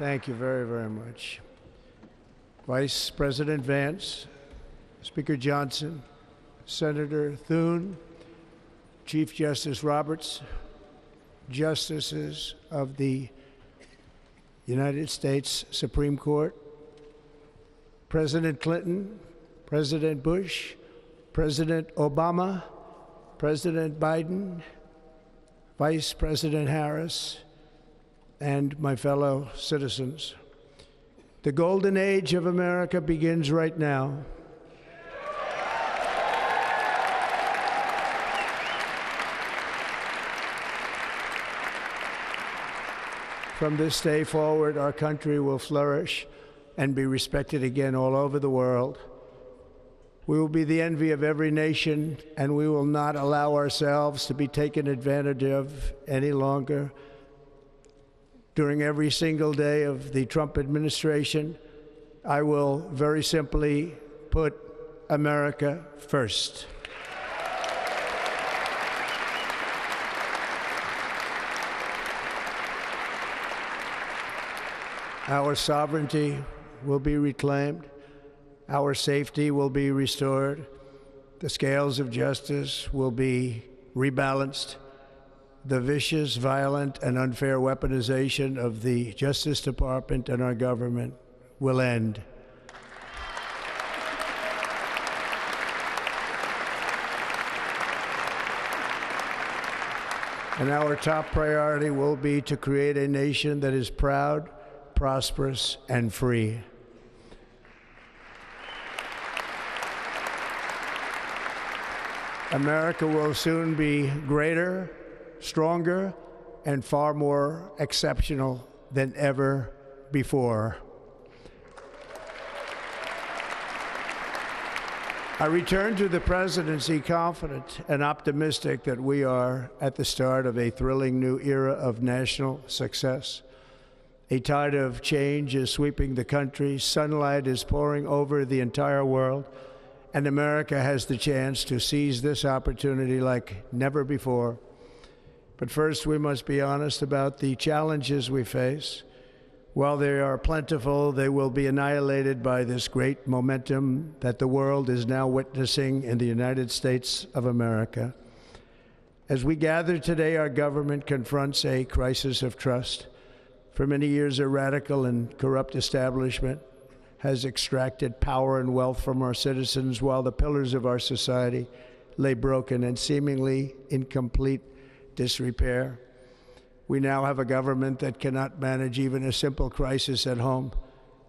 Thank you very, very much. Vice President Vance, Speaker Johnson, Senator Thune, Chief Justice Roberts, Justices of the United States Supreme Court, President Clinton, President Bush, President Obama, President Biden, Vice President Harris, and my fellow citizens. The golden age of America begins right now. From this day forward, our country will flourish and be respected again all over the world. We will be the envy of every nation, and we will not allow ourselves to be taken advantage of any longer. During every single day of the Trump administration, I will very simply put America first. Our sovereignty will be reclaimed. Our safety will be restored. The scales of justice will be rebalanced. The vicious, violent, and unfair weaponization of the Justice Department and our government will end. And our top priority will be to create a nation that is proud, prosperous, and free. America will soon be greater, stronger, and far more exceptional than ever before. I return to the presidency confident and optimistic that we are at the start of a thrilling new era of national success. A tide of change is sweeping the country, sunlight is pouring over the entire world, and America has the chance to seize this opportunity like never before. But first, we must be honest about the challenges we face. While they are plentiful, they will be annihilated by this great momentum that the world is now witnessing in the United States of America. As we gather today, our government confronts a crisis of trust. For many years, a radical and corrupt establishment has extracted power and wealth from our citizens while the pillars of our society lay broken and seemingly in complete disrepair. We now have a government that cannot manage even a simple crisis at home,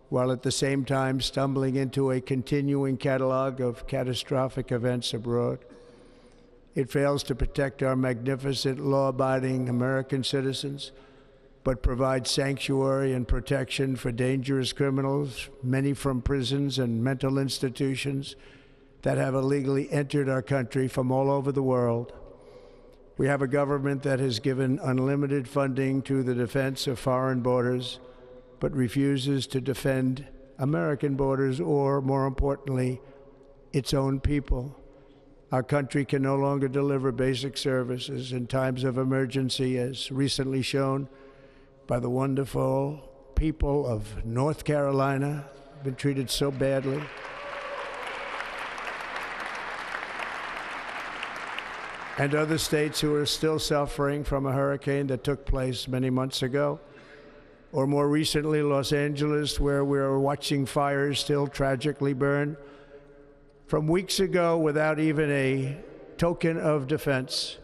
while at the same time stumbling into a continuing catalog of catastrophic events abroad. It fails to protect our magnificent, law-abiding American citizens, but provides sanctuary and protection for dangerous criminals, many from prisons and mental institutions that have illegally entered our country from all over the world. We have a government that has given unlimited funding to the defense of foreign borders, but refuses to defend American borders or, more importantly, its own people. Our country can no longer deliver basic services in times of emergency, as recently shown by the wonderful people of North Carolina, been treated so badly. And other states who are still suffering from a hurricane that took place many months ago. Or more recently, Los Angeles, where we're watching fires still tragically burn from weeks ago without even a token of defense.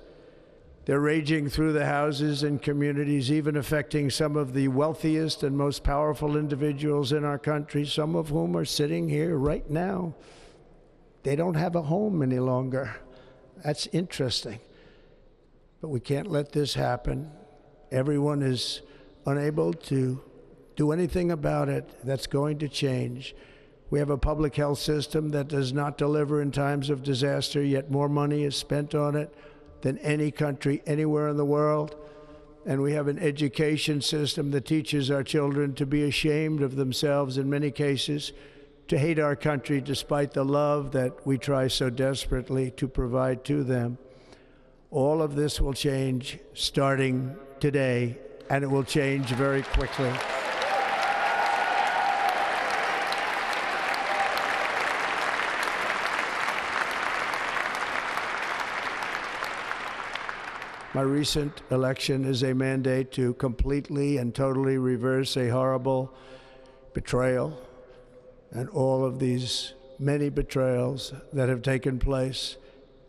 They're raging through the houses and communities, even affecting some of the wealthiest and most powerful individuals in our country, some of whom are sitting here right now. They don't have a home any longer. That's interesting. But we can't let this happen. Everyone is unable to do anything about it. That's going to change. We have a public health system that does not deliver in times of disaster, yet more money is spent on it than any country anywhere in the world. And we have an education system that teaches our children to be ashamed of themselves in many cases, to hate our country despite the love that we try so desperately to provide to them. All of this will change starting today, and it will change very quickly. My recent election is a mandate to completely and totally reverse a horrible betrayal and all of these many betrayals that have taken place,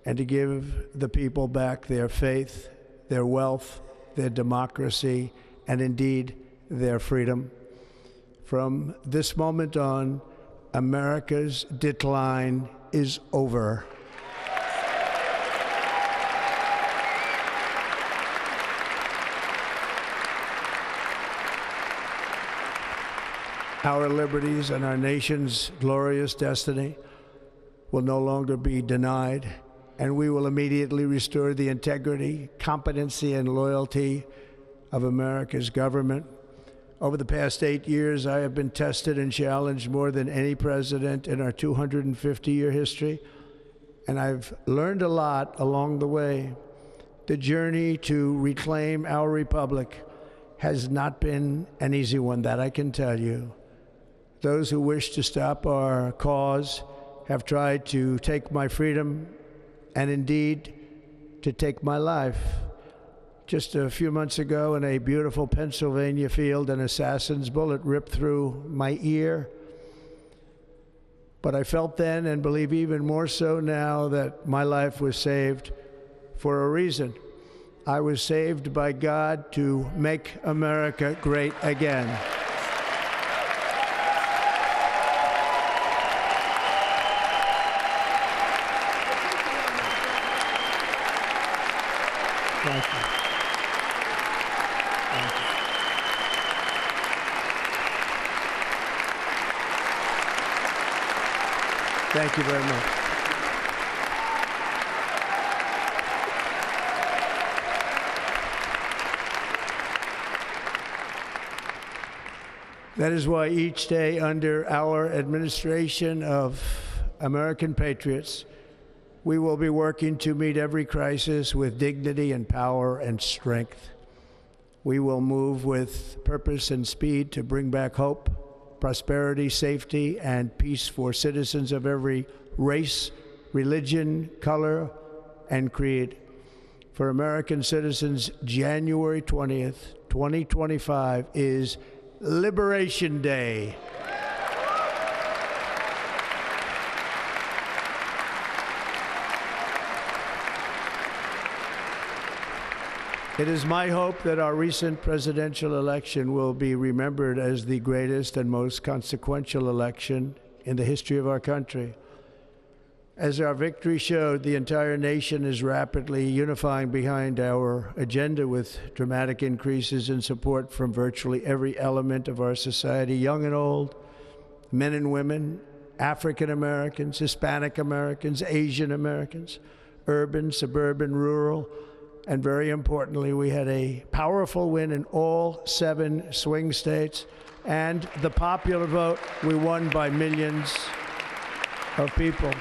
and to give the people back their faith, their wealth, their democracy, and indeed their freedom. From this moment on, America's decline is over. Our liberties and our nation's glorious destiny will no longer be denied, and we will immediately restore the integrity, competency, and loyalty of America's government. Over the past 8 years, I have been tested and challenged more than any president in our 250-year history, and I've learned a lot along the way. The journey to reclaim our republic has not been an easy one, that I can tell you. Those who wish to stop our cause have tried to take my freedom and indeed to take my life. Just a few months ago in a beautiful Pennsylvania field, an assassin's bullet ripped through my ear. But I felt then, and believe even more so now, that my life was saved for a reason. I was saved by God to make America great again. Thank you. Thank you. Thank you very much. That is why each day under our administration of American patriots, we will be working to meet every crisis with dignity and power and strength. We will move with purpose and speed to bring back hope, prosperity, safety, and peace for citizens of every race, religion, color, and creed. For American citizens, January 20th, 2025 is Liberation Day. It is my hope that our recent presidential election will be remembered as the greatest and most consequential election in the history of our country. As our victory showed, the entire nation is rapidly unifying behind our agenda with dramatic increases in support from virtually every element of our society, young and old, men and women, African Americans, Hispanic Americans, Asian Americans, urban, suburban, rural, and very importantly, we had a powerful win in all 7 swing states, and the popular vote, we won by millions of people.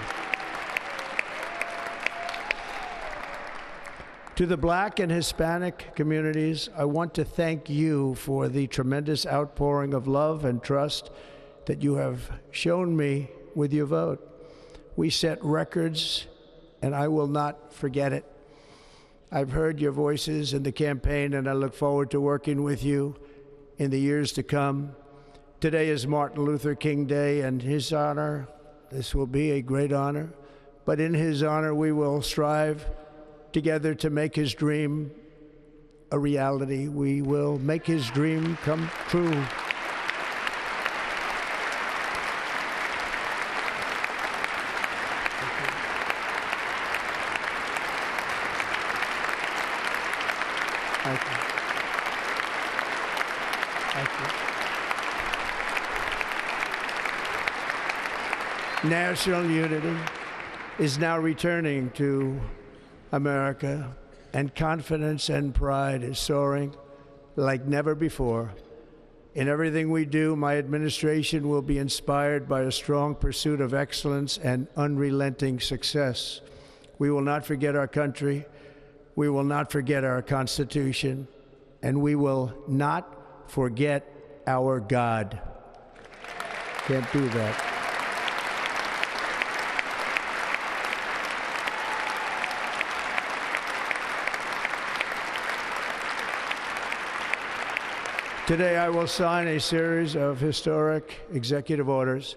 To the Black and Hispanic communities, I want to thank you for the tremendous outpouring of love and trust that you have shown me with your vote. We set records, and I will not forget it. I've heard your voices in the campaign, and I look forward to working with you in the years to come. Today is Martin Luther King Day, and his honor, this will be a great honor, but in his honor we will strive together to make his dream a reality. We will make his dream come true. Thank you. Thank you. National unity is now returning to America, and confidence and pride is soaring like never before. In everything we do, my administration will be inspired by a strong pursuit of excellence and unrelenting success. We will not forget our country. We will not forget our Constitution, and we will not forget our God. Can't do that. Today, I will sign a series of historic executive orders.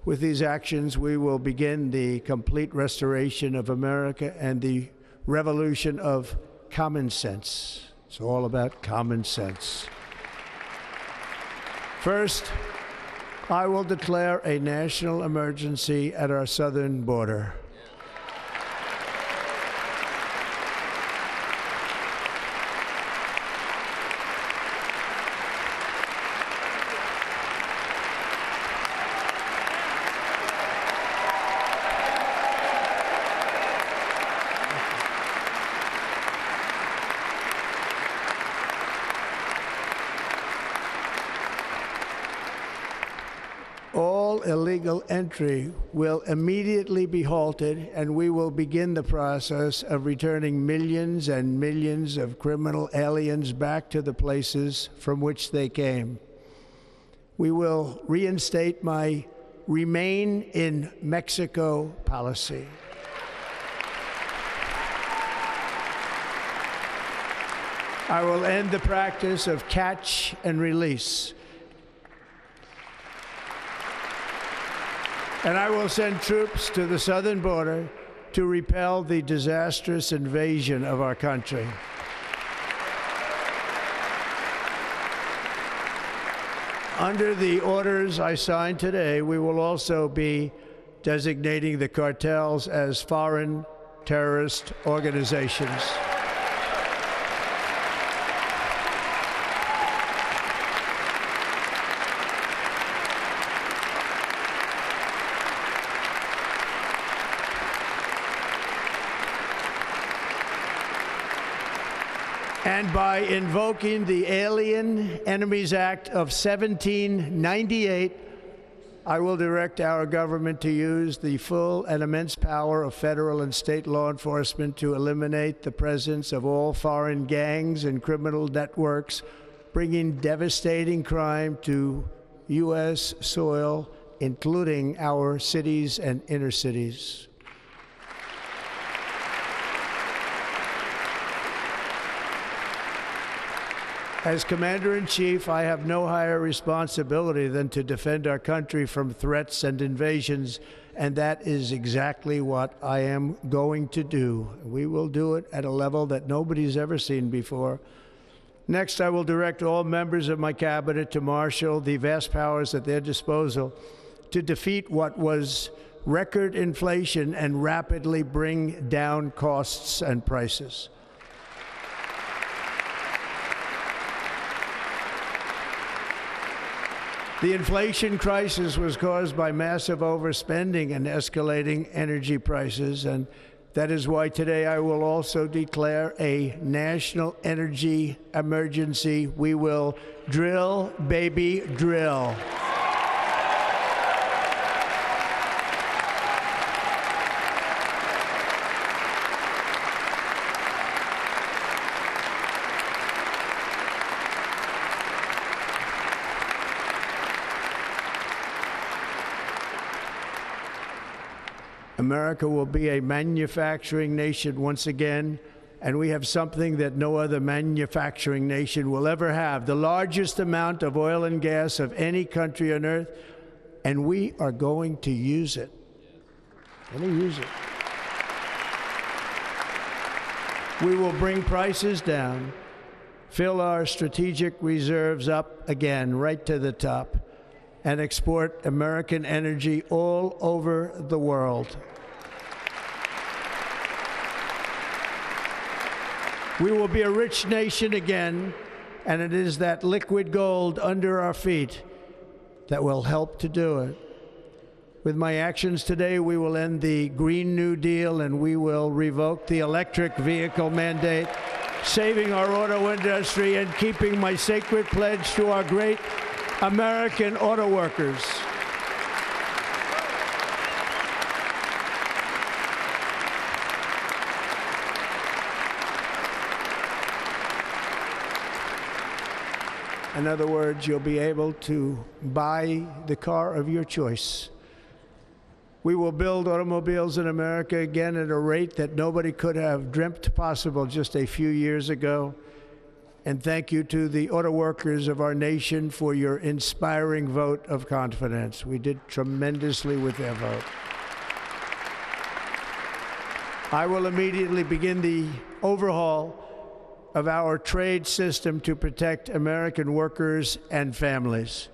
With these actions, we will begin the complete restoration of America and the revolution of common sense. It's all about common sense. First, I will declare a national emergency at our southern border. All illegal entry will immediately be halted, and we will begin the process of returning millions and millions of criminal aliens back to the places from which they came. We will reinstate my Remain in Mexico policy. I will end the practice of catch and release. And I will send troops to the southern border to repel the disastrous invasion of our country. Under the orders I signed today, we will also be designating the cartels as foreign terrorist organizations. And by invoking the Alien Enemies Act of 1798, I will direct our government to use the full and immense power of federal and state law enforcement to eliminate the presence of all foreign gangs and criminal networks, bringing devastating crime to U.S. soil, including our cities and inner cities. As Commander-in-Chief, I have no higher responsibility than to defend our country from threats and invasions, and that is exactly what I am going to do. We will do it at a level that nobody's ever seen before. Next, I will direct all members of my cabinet to marshal the vast powers at their disposal to defeat what was record inflation and rapidly bring down costs and prices. The inflation crisis was caused by massive overspending and escalating energy prices, and that is why today I will also declare a national energy emergency. We will drill, baby, drill. America will be a manufacturing nation once again, and we have something that no other manufacturing nation will ever have, the largest amount of oil and gas of any country on earth, and we are going to use it. We will bring prices down, fill our strategic reserves up again, right to the top, and export American energy all over the world. We will be a rich nation again, and it is that liquid gold under our feet that will help to do it. With my actions today, we will end the Green New Deal, and we will revoke the electric vehicle mandate, saving our auto industry and keeping my sacred pledge to our great American auto workers. In other words, you'll be able to buy the car of your choice. We will build automobiles in America again at a rate that nobody could have dreamt possible just a few years ago. And thank you to the auto workers of our nation for your inspiring vote of confidence. We did tremendously with their vote. I will immediately begin the overhaul of our trade system to protect American workers and families.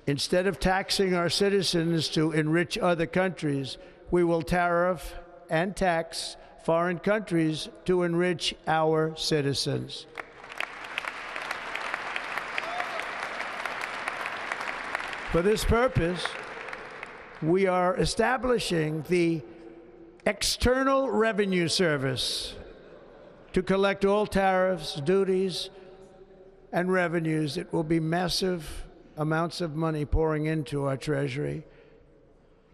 Instead of taxing our citizens to enrich other countries, we will tariff and tax foreign countries to enrich our citizens. For this purpose, we are establishing the External Revenue Service to collect all tariffs, duties, and revenues. It will be massive amounts of money pouring into our treasury,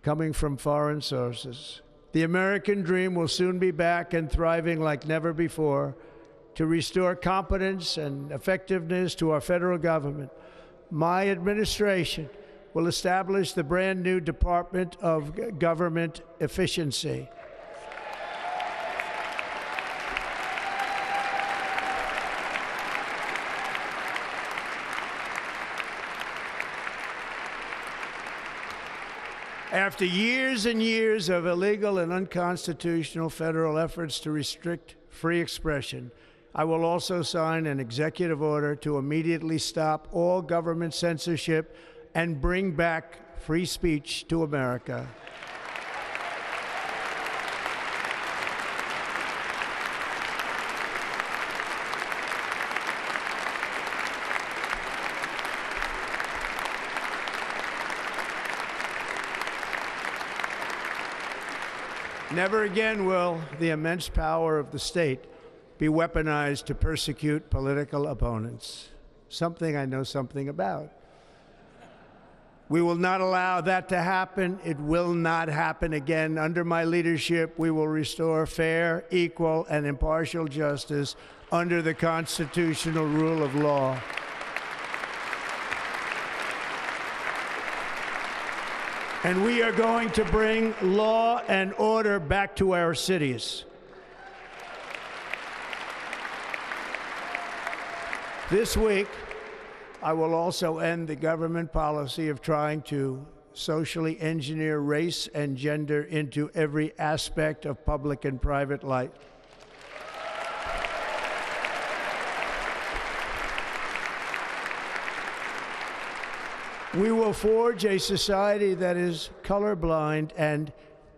coming from foreign sources. The American dream will soon be back and thriving like never before to restore competence and effectiveness to our federal government. My administration will establish the brand new Department of Government Efficiency. After years and years of illegal and unconstitutional federal efforts to restrict free expression, I will also sign an executive order to immediately stop all government censorship and bring back free speech to America. Never again will the immense power of the state be weaponized to persecute political opponents, something I know something about. We will not allow that to happen. It will not happen again. Under my leadership, we will restore fair, equal, and impartial justice under the constitutional rule of law. And we are going to bring law and order back to our cities. This week, I will also end the government policy of trying to socially engineer race and gender into every aspect of public and private life. We will forge a society that is colorblind and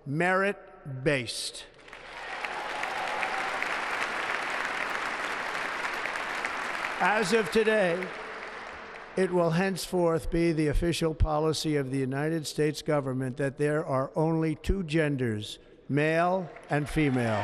merit-based. As of today, it will henceforth be the official policy of the United States government that there are only two genders, male and female.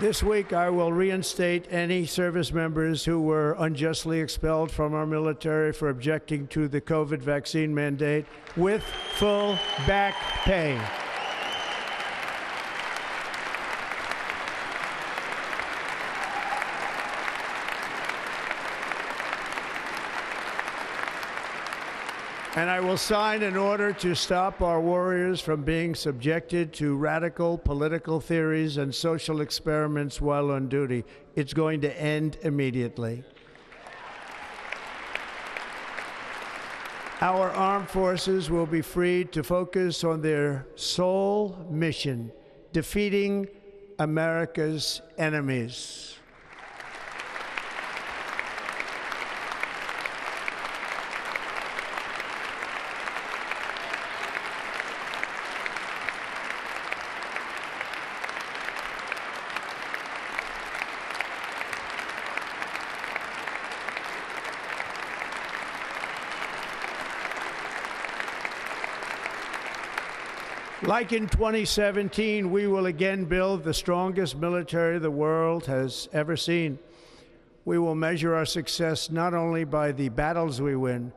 This week, I will reinstate any service members who were unjustly expelled from our military for objecting to the COVID vaccine mandate with full back pay. And I will sign an order to stop our warriors from being subjected to radical political theories and social experiments while on duty. It's going to end immediately. Our armed forces will be freed to focus on their sole mission, defeating America's enemies. Like in 2017, we will again build the strongest military the world has ever seen. We will measure our success not only by the battles we win,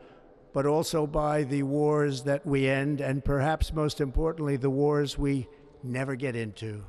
but also by the wars that we end, and perhaps most importantly, the wars we never get into.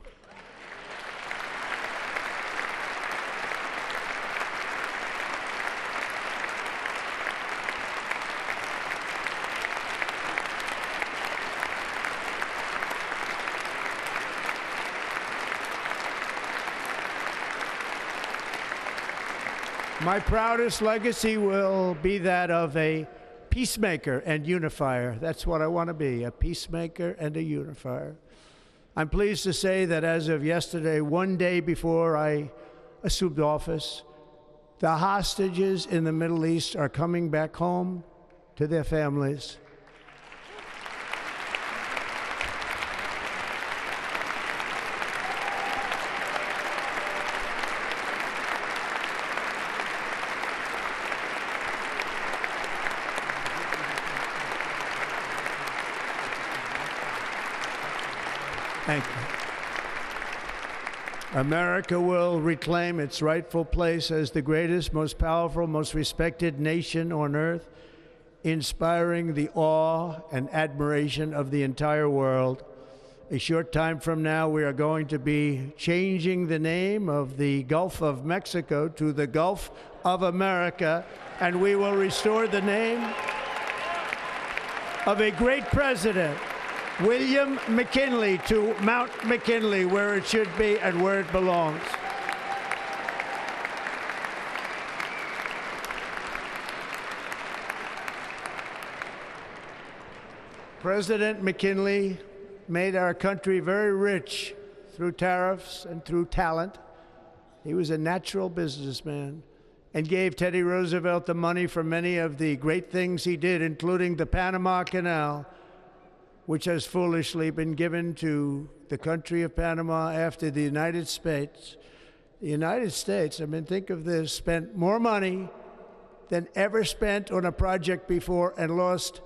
My proudest legacy will be that of a peacemaker and unifier. That's what I want to be, a peacemaker and a unifier. I'm pleased to say that as of yesterday, one day before I assumed office, the hostages in the Middle East are coming back home to their families. Thank you. America will reclaim its rightful place as the greatest, most powerful, most respected nation on earth, inspiring the awe and admiration of the entire world. A short time from now, we are going to be changing the name of the Gulf of Mexico to the Gulf of America, and we will restore the name of a great president, William McKinley, to Mount McKinley, where it should be and where it belongs. President McKinley made our country very rich through tariffs and through talent. He was a natural businessman and gave Teddy Roosevelt the money for many of the great things he did, including the Panama Canal, which has foolishly been given to the country of Panama after the United States. The United States, I mean, think of this, spent more money than ever spent on a project before and lost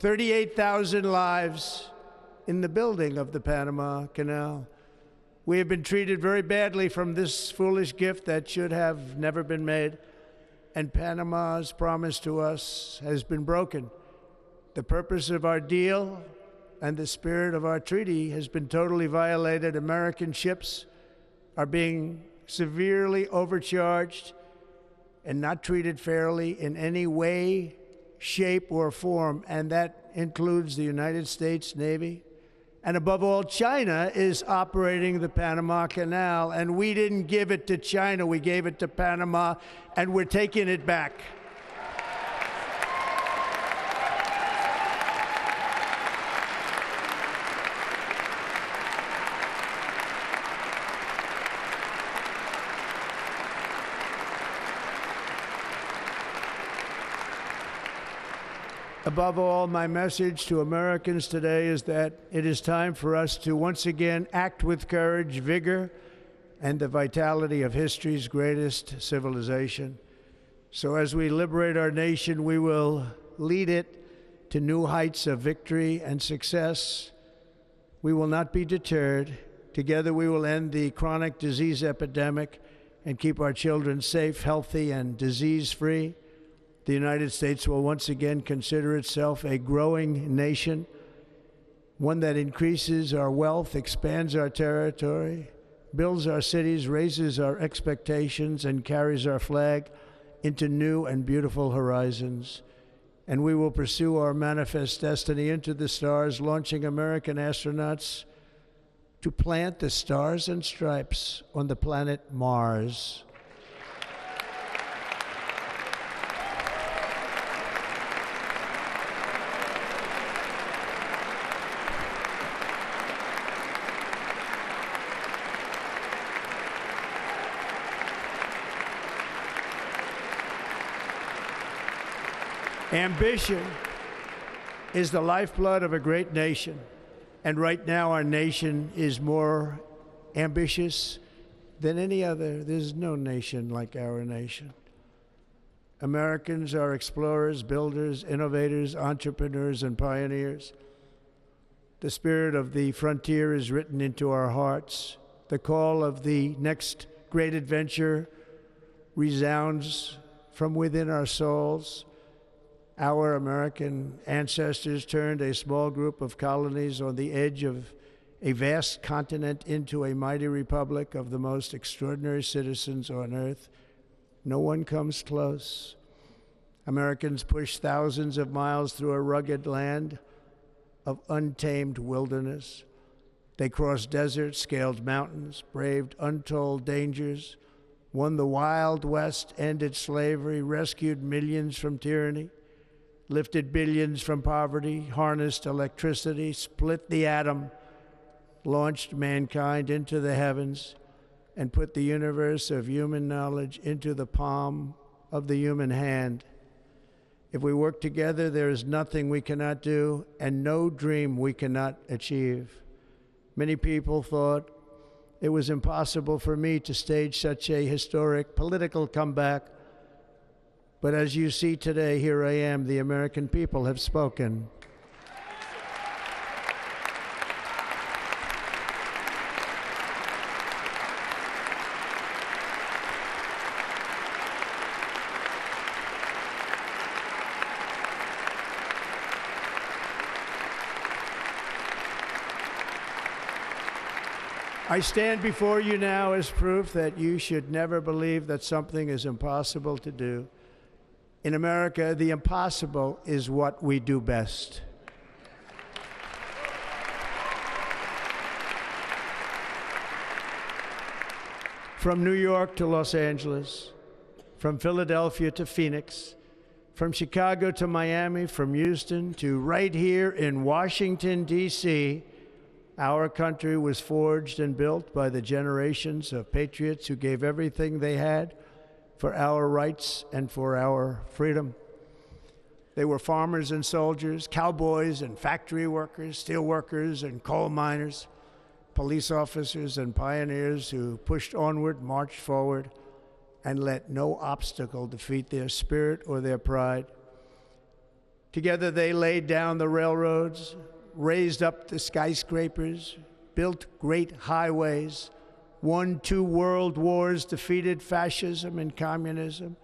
38,000 lives in the building of the Panama Canal. We have been treated very badly from this foolish gift that should have never been made, and Panama's promise to us has been broken. The purpose of our deal and the spirit of our treaty has been totally violated. American ships are being severely overcharged and not treated fairly in any way, shape, or form, and that includes the United States Navy. And above all, China is operating the Panama Canal, and we didn't give it to China, we gave it to Panama, and we're taking it back. Above all, my message to Americans today is that it is time for us to once again act with courage, vigor, and the vitality of history's greatest civilization. So as we liberate our nation, we will lead it to new heights of victory and success. We will not be deterred. Together we will end the chronic disease epidemic and keep our children safe, healthy, and disease-free. The United States will once again consider itself a growing nation, one that increases our wealth, expands our territory, builds our cities, raises our expectations, and carries our flag into new and beautiful horizons. And we will pursue our manifest destiny into the stars, launching American astronauts to plant the stars and stripes on the planet Mars. Ambition is the lifeblood of a great nation, and right now our nation is more ambitious than any other. There's no nation like our nation. Americans are explorers, builders, innovators, entrepreneurs, and pioneers. The spirit of the frontier is written into our hearts. The call of the next great adventure resounds from within our souls. Our American ancestors turned a small group of colonies on the edge of a vast continent into a mighty republic of the most extraordinary citizens on earth. No one comes close. Americans pushed thousands of miles through a rugged land of untamed wilderness. They crossed deserts, scaled mountains, braved untold dangers, won the Wild West, ended slavery, rescued millions from tyranny, lifted billions from poverty, harnessed electricity, split the atom, launched mankind into the heavens, and put the universe of human knowledge into the palm of the human hand. If we work together, there is nothing we cannot do and no dream we cannot achieve. Many people thought it was impossible for me to stage such a historic political comeback. But as you see today, here I am. The American people have spoken. I stand before you now as proof that you should never believe that something is impossible to do. In America, the impossible is what we do best. From New York to Los Angeles, from Philadelphia to Phoenix, from Chicago to Miami, from Houston to right here in Washington, D.C., our country was forged and built by the generations of patriots who gave everything they had for our rights and for our freedom. They were farmers and soldiers, cowboys and factory workers, steel workers and coal miners, police officers and pioneers who pushed onward, marched forward, and let no obstacle defeat their spirit or their pride. Together they laid down the railroads, raised up the skyscrapers, built great highways, won 2 world wars, defeated fascism and communism,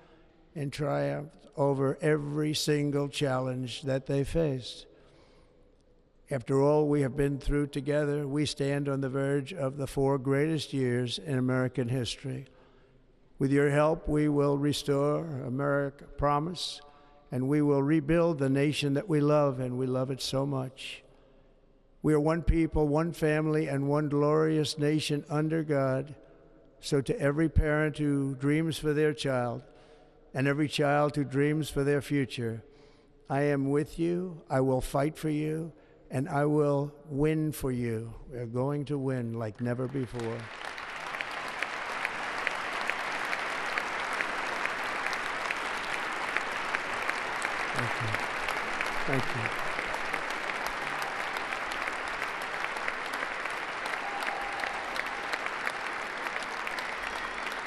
and triumphed over every single challenge that they faced. After all we have been through together, we stand on the verge of the 4 greatest years in American history. With your help, we will restore America promise, and we will rebuild the nation that we love, and we love it so much. We are one people, one family, and one glorious nation under God. So to every parent who dreams for their child, and every child who dreams for their future, I am with you, I will fight for you, and I will win for you. We are going to win like never before. Thank you. Thank you.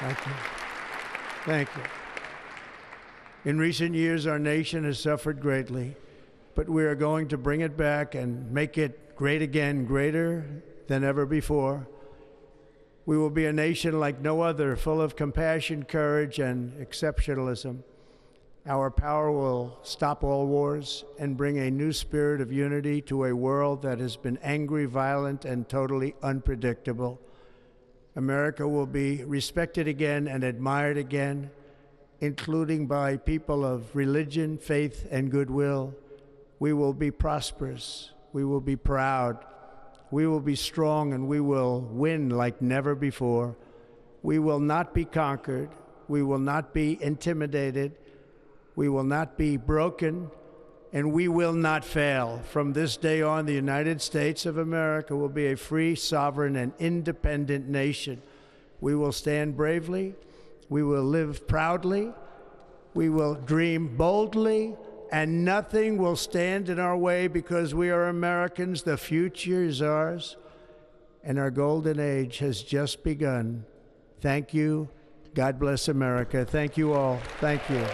Thank you. Thank you. In recent years, our nation has suffered greatly, but we are going to bring it back and make it great again, greater than ever before. We will be a nation like no other, full of compassion, courage, and exceptionalism. Our power will stop all wars and bring a new spirit of unity to a world that has been angry, violent, and totally unpredictable. America will be respected again and admired again, including by people of religion, faith, and goodwill. We will be prosperous. We will be proud. We will be strong, and we will win like never before. We will not be conquered. We will not be intimidated. We will not be broken, and we will not fail. From this day on, the United States of America will be a free, sovereign, and independent nation. We will stand bravely. We will live proudly. We will dream boldly, and nothing will stand in our way because we are Americans. The future is ours, and our golden age has just begun. Thank you. God bless America. Thank you all. Thank you.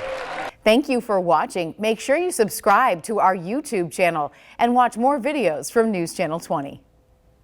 Thank you for watching. Make sure you subscribe to our YouTube channel and watch more videos from News Channel 20.